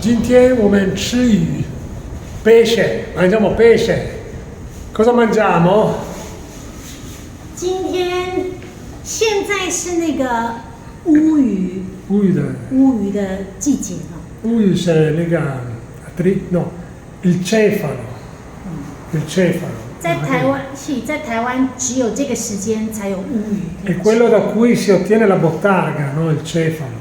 今天我们吃鱼 pesce, mangiamo pesce. Cosa mangiamo? 现在是那个乌鱼的季节了。乌鱼是那个no, il cefalo. Il cefalo. 在台湾只有这个时间才有乌鱼。È quello da cui si ottiene la bottarga, no? Il cefalo.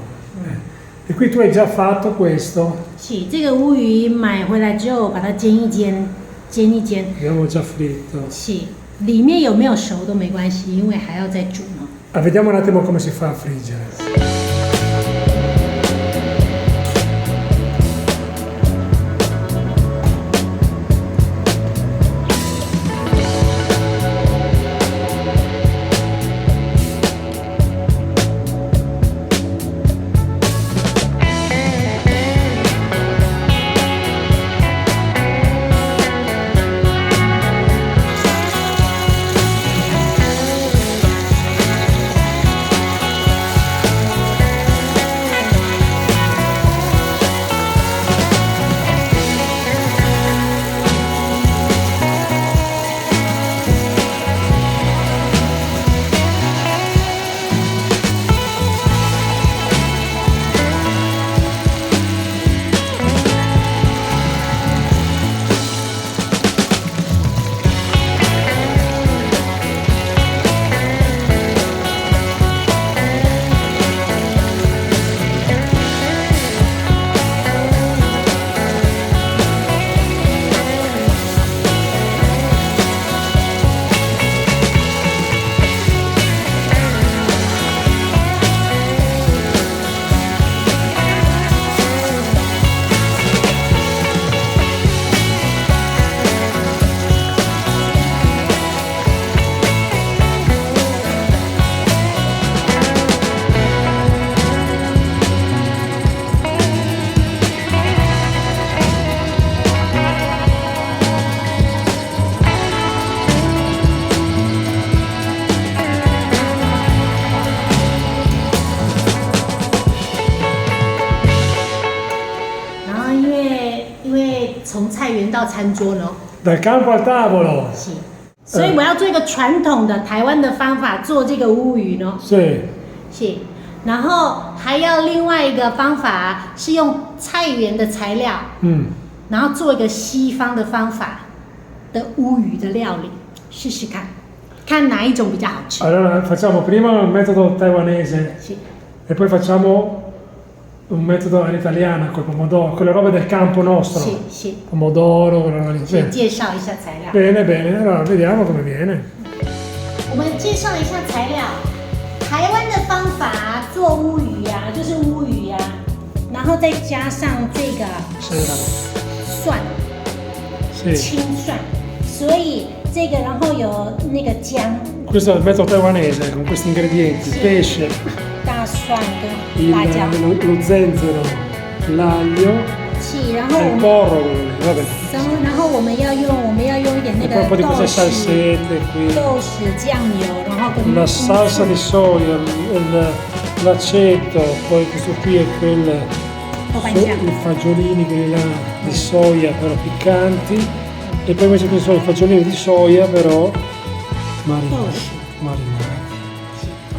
E qui tu hai già fatto questo? 是这个乌鱼买回来之后，把它煎一煎。 Abbiamo già fritto. 是，里面有没有熟都没关系，因为还要再煮呢。Vediamo un attimo come si fa a friggere.到餐桌了。Dal campo al tavolo. 是，所以我要做一个传统的台湾的方法做这个乌鱼呢。是。是，然后还要另外一个方法是用菜园的材料，然后做一个西方的方法的乌鱼的料理，试试看，看哪一种比较好吃。Allora facciamo prima un metodo taiwanese e poi facciamo un metodo all'italiana col pomodoro, con le robe del campo nostro. Sì. Pomodoro, quella roba lì. 介绍一下材料。Bene, bene, allora vediamo come viene. 我们介绍一下材料。台湾的方法做乌鱼呀，就是乌鱼呀，然后再加上这个蒜，青蒜，所以这个然后有那个姜。Questo è il metodo taiwanese con questi ingredienti: pesce, 大蒜跟辣椒， lo zenzero, l'aglio, 然后 il porro, vabbè. 然后我们要用一点那个豆豉酱油，然后跟 la salsa di soia, l'aceto, poi questo qui è i fagiolini quelli là di soia però piccanti e poi invece questi sono i fagiolini di soia però marinati.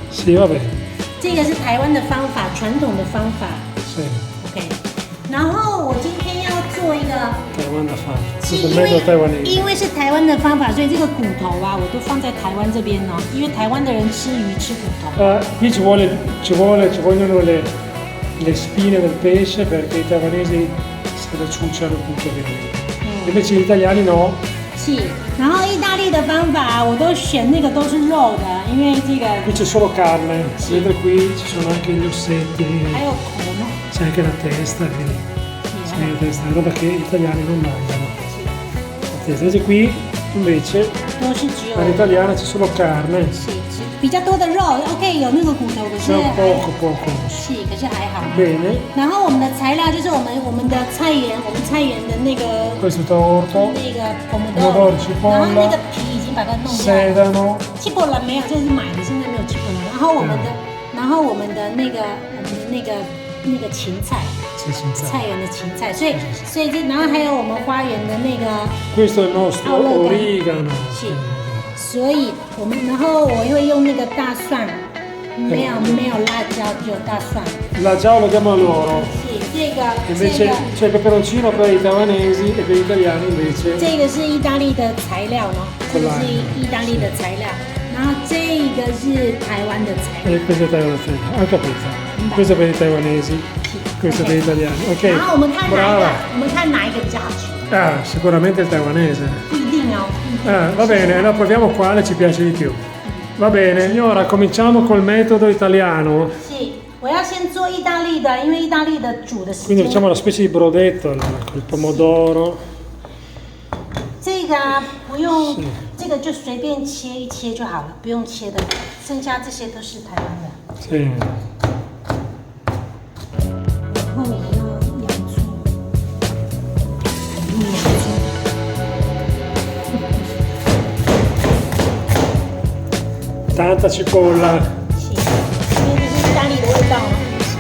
Sì, va bene. 这个是台湾的方法，传统的方法。Sì. OK。然后我今天要做一个台湾的方法，因为是台湾的方法，所以这个骨头啊，我都放在台湾这边哦。因为台湾的人吃鱼吃骨头。Qui ci vogliono le spine del pesce perché i taiwanesi se le ciucciano tutto ovviamente. Invece gli italiani no. 是，然后意大利的方法我都选那个都是肉的，因为这个。Qui c'è solo carne, vedete qui ci sono anche gli ossetti. 还有头呢。C'è anche la testa, quindi Sì, questa è roba che gli italiani non mangiano. Sì. Invece qui invece 都是只有 all'italiana c'è solo carne. 是比较多的肉，OK， 有那个骨头，可是 C'è 还 poco. 是，可是还好。 Bene, 然后我们的材料就是我们的菜园，我们菜园的那个 questo è torto, 那个 pomodoro, pomodoro，然后那 cipolla, 个皮已经把它弄掉了。 sedano, chipola 没有，这是买的，现在没有 chipola。然后我们的，然后我们的那个芹菜， sì, senza. 菜园的芹菜，所以这，然后还有我们花园的那个， Questo è il nostro origano. 是，所以我们，然后我会用那个大蒜，没有辣椒，只有大蒜。 La già lo chiamano loro. 是这个 Invece c'è il peperoncino per i taiwanesi e per gli italiani invece. 这个是意大利的材料呢，这个是意大利的材料，然后这个是台湾的材料。 E questo è taiwanese. Ho capito. Questo è per i taiwanesi, questo è per gli italiani. 然后 Ok, 我们看哪一个 brava.？我们看哪一个比较好吃？ Ah, sicuramente il taiwanese. 不一定哦。 Va bene, allora proviamo quale ci piace di più. Va bene, allora cominciamo col metodo italiano. 是，我要先做意大利的，因为意大利的煮的时 Quindi 间。 facciamo una specie di brodetto allora, col pomodoro. 这个啊，不用，这个就随便切一切就好了，不用切的，剩下这些都是台湾的。 Sì. 然后也要洋葱，用洋葱。 Tanta cipolla. 是，因为这是意大利的味道嘛。 Sì.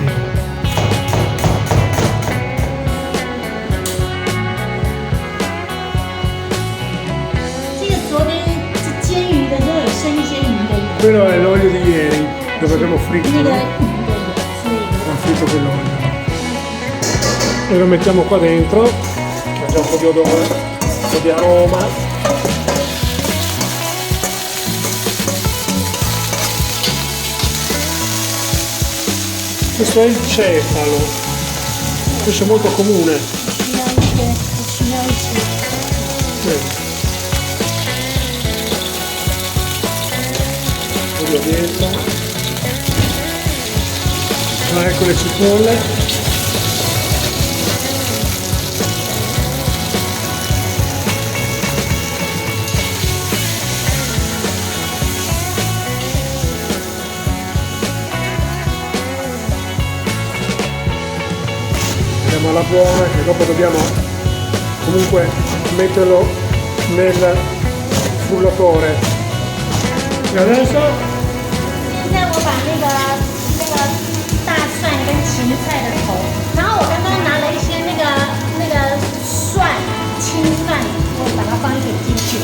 这个昨天是煎鱼的，就有剩一些鱼的油。 Quello è l'olio di ieri, dove abbiamo fritto, 那个 no? 鱼的油，所以 Abbiamo fritto quell'olio. E lo mettiamo qua dentro, che ha già un po' di odore, un po' di aroma. Questo è il cefalo, questo è molto comune. 需要一些。 Sì. Olio dentro. Ah, ecco le cipolle. Andiamo alla buona, che dopo dobbiamo comunque metterlo nel frullatore. E adesso 现在我把那个大蒜跟芹菜的头，然后我刚刚拿了一些那个蒜，青蒜，我把它放一点进去。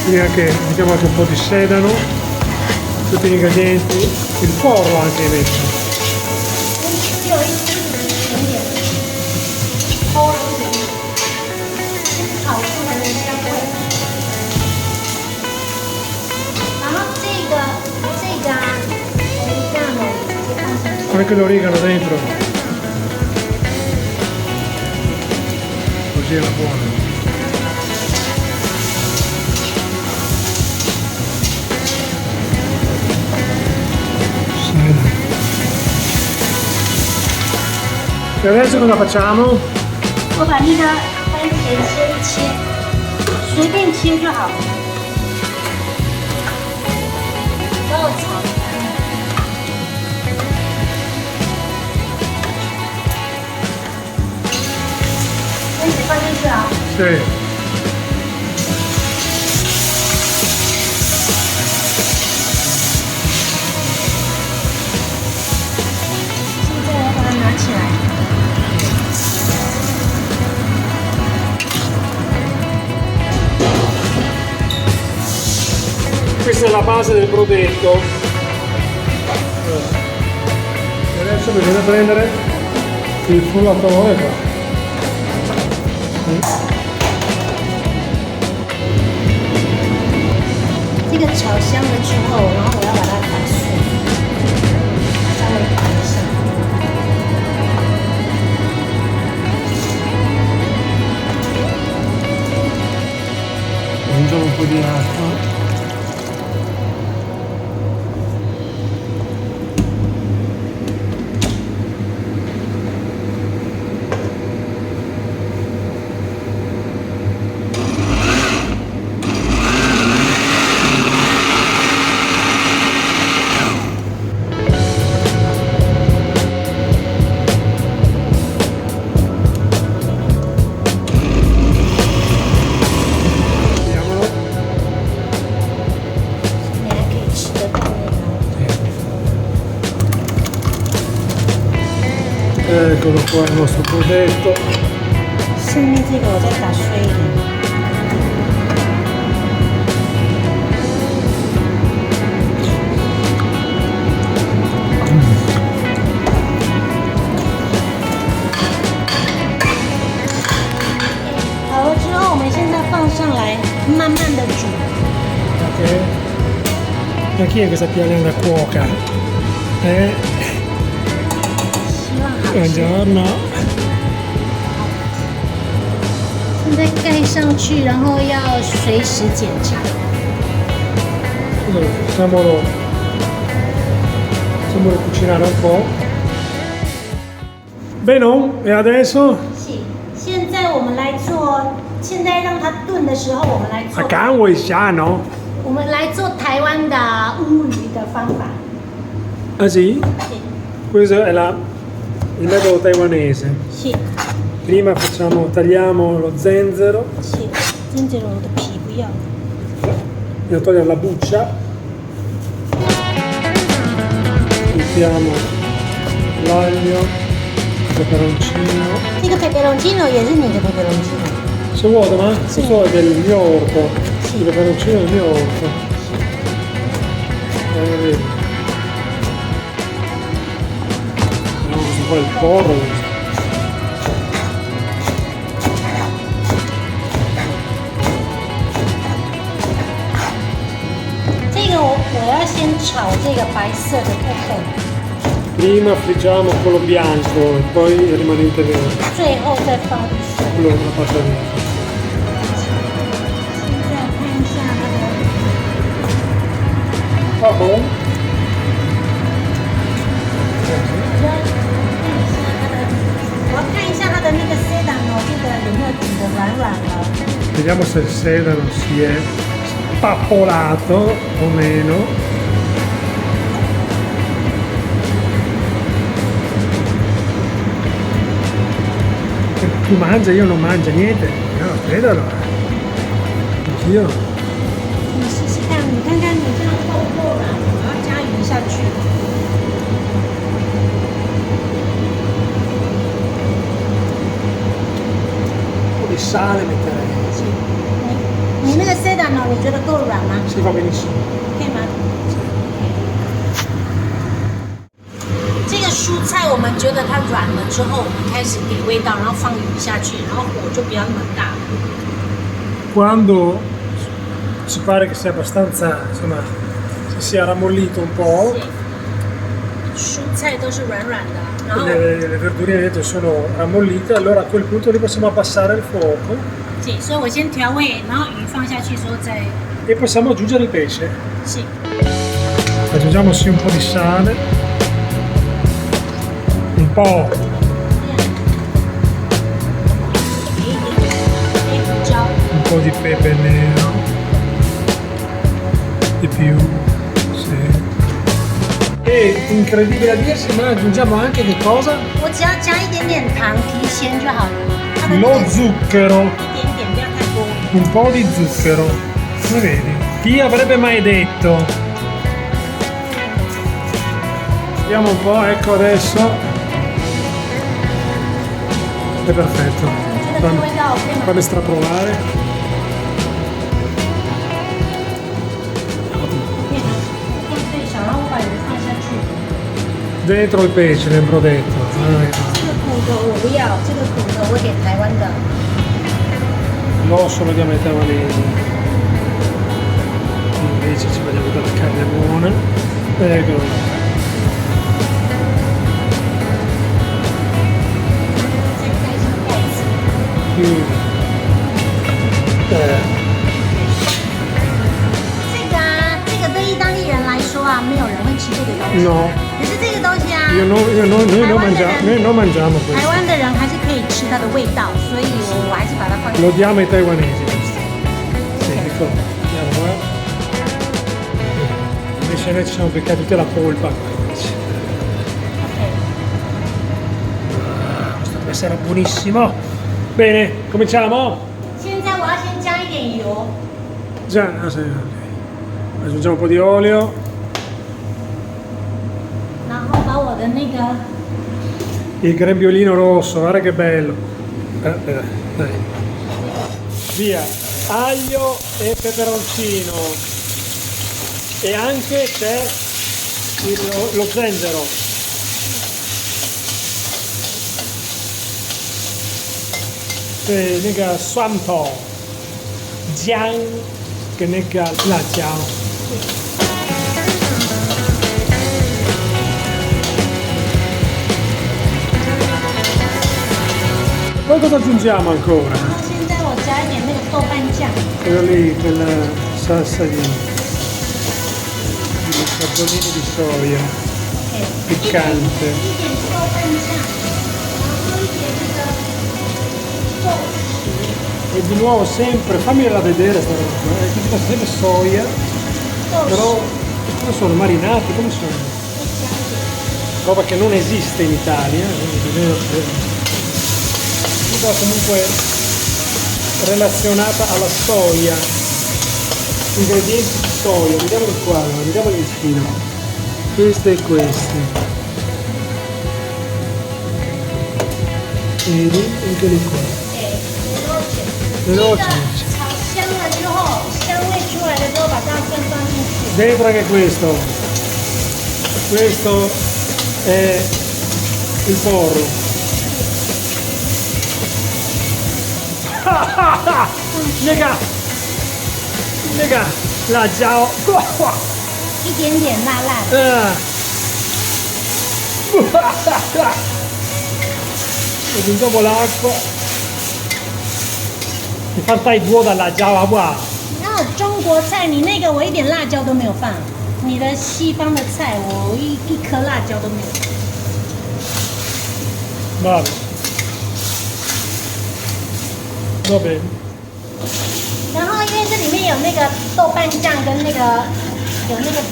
quindi anche, mettiamo anche un po' di sedano, tutti gli ingredienti, il porro anche messo. 只有一点点，偷了一点点，炒出来的香味。然后这个啊，oregano 直接放进去。 Anche l'origano dentro. Così è la buona. E adesso cosa facciamo? 我把那个番茄切一切，随便切就好了。帮我炒。番茄放进去啊。 Sì. 现在我把它拿起来。 Questa è la base del brodetto. E adesso bisogna prendere il frullatore qua. 这个炒香了之后，然后我要把它打碎，稍微打一下。 Aggiungiamo un po' di acqua. Eccolo qua il nostro progetto. 下面这个我再打碎一点。好了之后，我们现在放上来，慢慢的煮。 Ok. Ma chi è questa pianeta cuoca? 希望好吃。 Buongiorno. 现在盖上去，然后要随时检查。 Allora, facciamolo cucinare un po'. Bene, e adesso? 是，现在我们来做，现在让它炖的时候，我们来做， Accanto e sano. 我们来做台湾的乌鱼的方法。 Ah sì? 是 Questo è il metodo taiwanese. 是 Prima tagliamo lo zenzero, 是，真正我的皮不要。 dobbiamo togliere la buccia, mettiamo l'aglio, il peperoncino. 这个 peperoncino 也是你的 peperoncino。 Se vuoi, ma Sì. questo è del mio orto, Sì. il peperoncino è del mio orto. Vedi. Vediamo questo qua è il porro. 这个我要先炒这个白色的部分， Prima friggiamo quello bianco e poi il rimanente verde, 最后再放绿色。 quello è la parte verde. 现在看一下它的， Va buono? 我要看一下它的那个 sedano 这个有没有煮的软软的。 Vediamo se il sedano si è spappolato o meno. Tu mangia, io non mangio niente. No, sedano. Anch'io. 你试试看，你看看你这样够不够软？我要加鱼下去。 Un po' di sale metterei. 你那个 sedano 你觉得够软吗？ Si va benissimo. 可以吗？这个蔬菜我们觉得它软了之后，我们开始给味道，然后放鱼下去，然后火就不要那么大。 Quando ci pare che sia abbastanza, insomma, si sia rammollito un po', 蔬菜都是软软的，然后 le verdurine dentro sono rammollite, allora a quel punto lì possiamo abbassare il fuoco 对，所以我先调味，然后鱼放下去之后再 e possiamo aggiungere il pesce. 是 Aggiungiamo sì un po' di sale, un po' 黑胡椒， un po' di pepe nero, di più, sì. E incredibile a dirsi, ma aggiungiamo anche che cosa? 我只要加一点点糖提鲜就好了。它的那 Lo 个 zucchero, 一点点，不要太多。 un po' di zucchero. Come vedi? Chi avrebbe mai detto? Vediamo un po', ecco adesso. È perfetto. 这个味道 OK 吗？ Fammi straprovare. 可以吗？放最小，然后我把鱼放下去。 Dentro il pesce, nel brodetto. 这个骨头我不要，这个骨头我给台湾的。 L'osso lo diamo ai taiwanesi. Invece ci vogliamo della carne buona. Eccolo là. 再盖上盖子。 Chiudi. 这个啊，这个对意大利人来说啊，没有人会吃这个东西。 No, 可是这个东西啊， noi non mangiamo 台 questo. 湾的人还是可以吃它的味道，所以我还是把它放进去。 Lo diamo ai taiwanesi questo. Sì, ecco. Andiamo, Invece noi ci siamo beccati tutta la polpa. Questo deve essere buonissimo. Bene, cominciamo? 现在我要先加一点油， Già, sì, ok. Aggiungiamo un po' di olio. 然后把我的那个 Il grembiolino rosso, guarda che bello. Dai. Via, aglio e peperoncino. E anche c'è lo zenzero. Nega suanto. Jiang che nega la jiao. Poi cosa aggiungiamo ancora? 现在我加一点那个豆瓣酱。 Quello lì, quella salsa di fagiolini di soia, piccante. 一点豆瓣酱，然后一点那个豆豉。 E di nuovo sempre, fammela vedere sta roba, sempre soia, però come sono marinati, come sono? Roba che non esiste in Italia, però comunque relazionata alla soia, ingredienti di soia, vediamoli qua, vediamoli vicino, queste e queste, vedi, anche di qua. Veloce. 炒香了之后，香味出来了之后，把大蒜放进去。 Dentro anche questo è il porro. Nega, la ciao. 一点点辣辣的。 Aggiungiamo l'acqua. Mi fantai buo dalla giava qua. 那中国菜，你那个我一点辣椒都没有放，你的西方的菜我一颗辣椒都没有。 Va bene. 然后因为这里面有那个豆瓣酱跟那个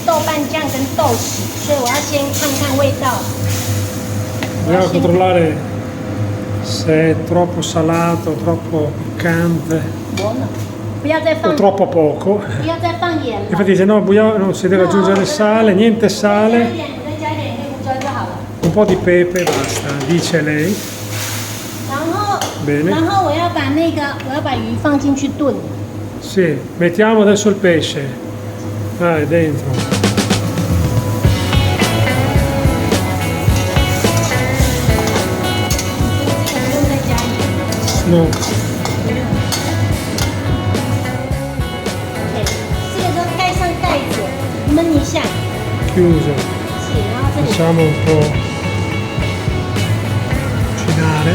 豆瓣酱跟豆豉，所以我要先看看味道。 Dobbiamo controllare se è troppo salato, troppo piccante 不要再 o 放， troppo poco. 不要再放盐了。 Infatti dice no, non si deve aggiungere sale, niente 再加 sale, 一点，你再加一点黑胡椒就好了。 un po' di pepe, basta, dice lei. 然后我要把鱼放进去炖。 Sì, mettiamo adesso il pesce. Vai, dentro. No. 这个都盖上盖子，焖一下。 Chiuso. 是，然后这里 Lasciamo un po' cucinare.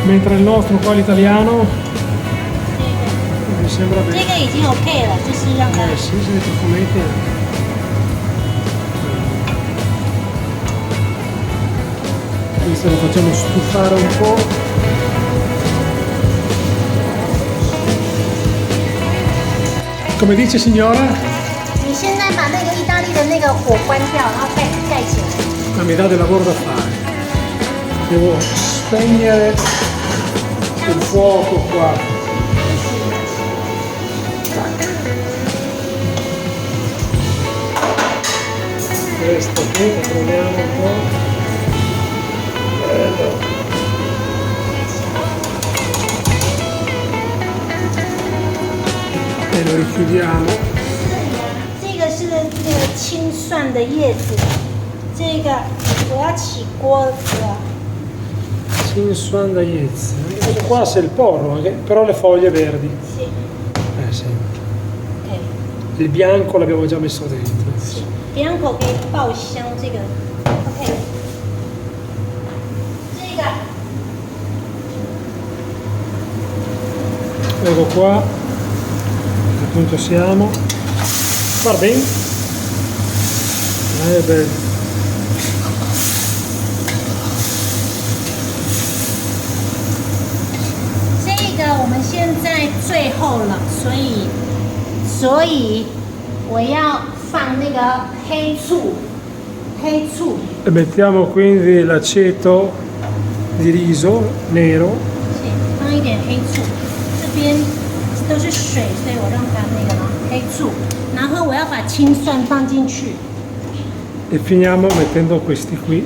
Mentre il nostro qua l'italiano mi sembra 这 bene. 个已经 OK 了，就是让它 Sì, sì, i fumetti anche. Questo lo facciamo stufare un po'. Come dice signora? 你现在把那个意大利的那个火关掉，然后盖起来。 Ma mi dà del lavoro da fare. Devo spegnere il fuoco qua. Questo qui controlliamo un po'. Bello. E lo richiudiamo. 这个是那个青蒜的叶子，这个我要起锅子了。 Cinsuan da Yez. Questo qua c'è il porro, però le foglie verdi. Sì. Sì. OK。 Il bianco l'abbiamo già messo dentro. bianco 可以爆香，这个 OK。这个 Ecco qua, a che punto siamo? Guarda bene. Bello. 这个我们现在最后了，所以我要放那个黑醋。 E mettiamo quindi l'aceto di riso nero. 放一点黑醋，这边都是水，所以我让它那个黑醋，然后我要把青蒜放进去。 E finiamo mettendo questi qui.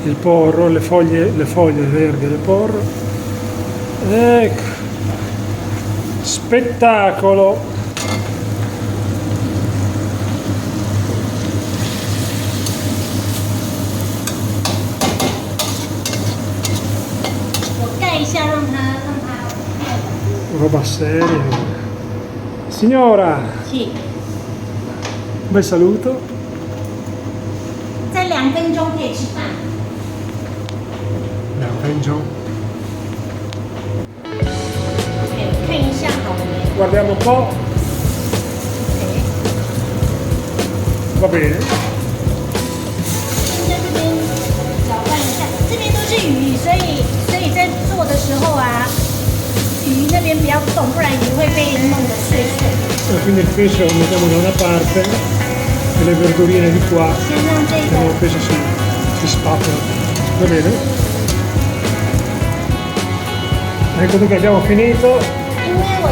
il porro, le foglie verdi del porro. Ecco, spettacolo. Roba seria. Signora, Sì. un bel saluto. 再2分钟可以吃饭。 Benjo. OK， 看一下好了没？ Guardiamo un po'. OK。 Va bene. 在这边搅拌一下，这边都是鱼，所以在做的时候啊，鱼那边不要动，不然鱼会被弄得碎碎。 Quindi il pesce lo mettiamo da una parte e le verdurine di qua. 先让这 Vediamo 个 il pesce si spatola. Va bene? Ecco che abbiamo finito. 因为我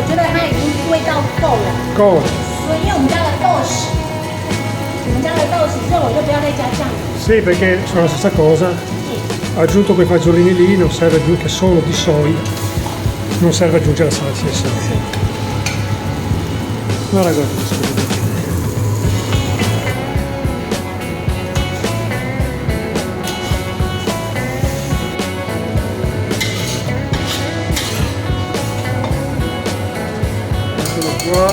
觉得它已经味道够了， Cosa? 所以因为我们加了豆豉，所以我就不要再加酱油。 Sì, perché sono la stessa cosa. Ho aggiunto quei fagiolini lì, non serve aggiungere che sono di soia. Non serve aggiungere la salsa di soia. Guarda cosa. Qua.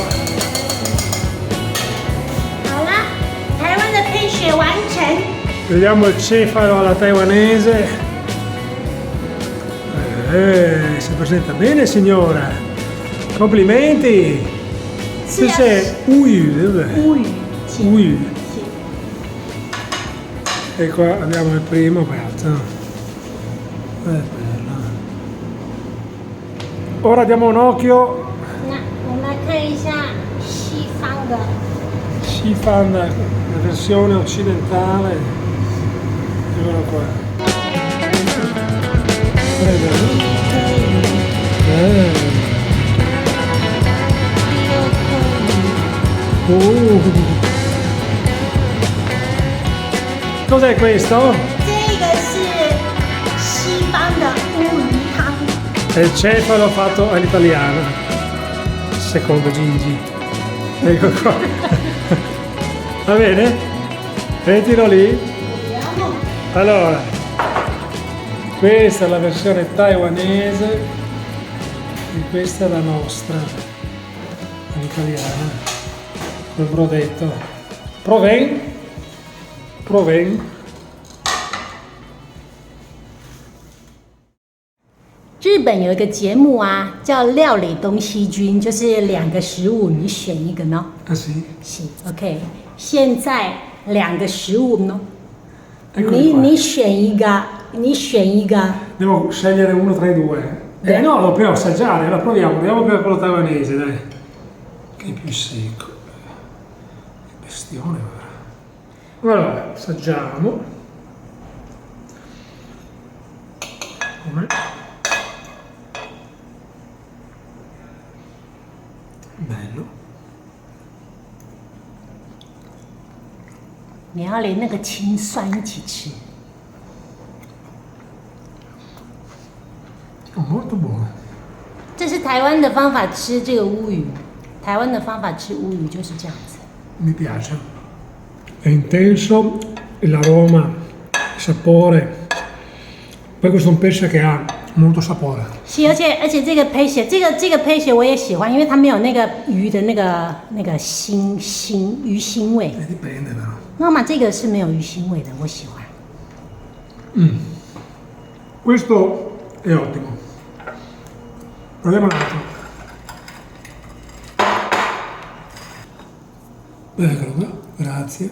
好啦，台湾的配雪完成。 Vediamo il cefalo alla taiwanese. Si presenta bene signora. Complimenti. Questo uyu, dov'è? 乌鱼， Uyu. 请 E qua abbiamo il primo piatto. Bello. Ora diamo un occhio. 那我们来看一下西方的， Si fa la versione occidentale. Eccolo qua. Prego. Cos'è questo? 这个是西方的乌鱼汤。 È il cefalo fatto all'italiana, secondo Gigi. Ecco qua. Va bene? Mettilo lì. Vediamo. Allora, questa è la versione taiwanese e questa è la nostra, l'italiana, col brodetto. Proven. 日本有一个节目啊，叫料理东西君，就是2个食物你选一个呢。 Ah sì? 是 OK， 现在2个食物呢， Eccoli qua. 你选一个，你选一个。 Devo scegliere uno tra i due. No, lo dobbiamo assaggiare, la proviamo. Andiamo per quello taiwanese, dai. Che è più secco. Che bestione, guarda. Allora, assaggiamo. Com'è? Bello. 你要连那个青蒜一起吃。 Molto buono. 这是台湾的方法吃这个乌鱼，台湾的方法吃乌鱼就是这样子。 Mi piace. È intenso l'aroma, il sapore. Poi questo è un pesce che ha molto sapore. 是，而且这个胚血，这个胚血我也喜欢，因为它没有那个鱼的那个腥鱼腥味。 Dipende però. 妈妈，这个是没有鱼腥味的，我喜欢。 Questo è ottimo. Proviamo l'altro. Eccolo qua, grazie.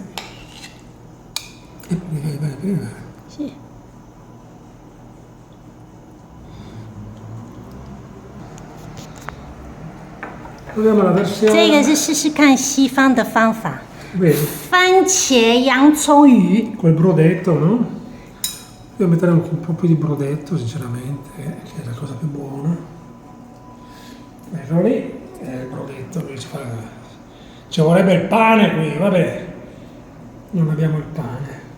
Bene. 是。 Proviamo la versione. 这个是试试看西方的方法， Vedi, 番茄洋葱鱼。 col brodetto, no? Devo mettere un po' più di brodetto, sinceramente, che è la cosa più buona. Eccolo lì, il brodetto, ci vorrebbe il pane qui, vabbè. Non abbiamo il pane.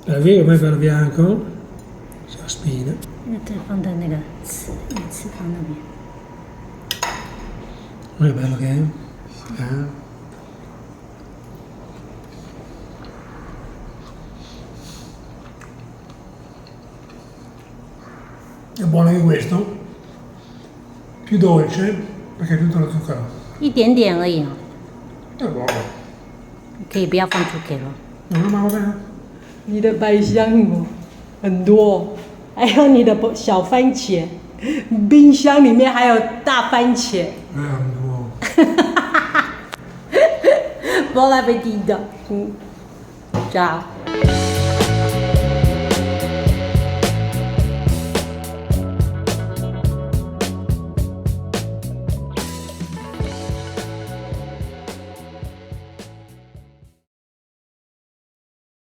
Vedi com'è bello bianco? C'è la spina. 对，放在那个翅膀那边。 Guarda che bello che è. È buono anche questo, più dolce perché è tutto lo zucchero. 一点点而已哦， È buono. 可以不要放猪给了。 No, ma va bene. 你的百香果很多，还有你的小番茄，冰箱里面还有大番茄。Un buono. Buon appetito. Ciao.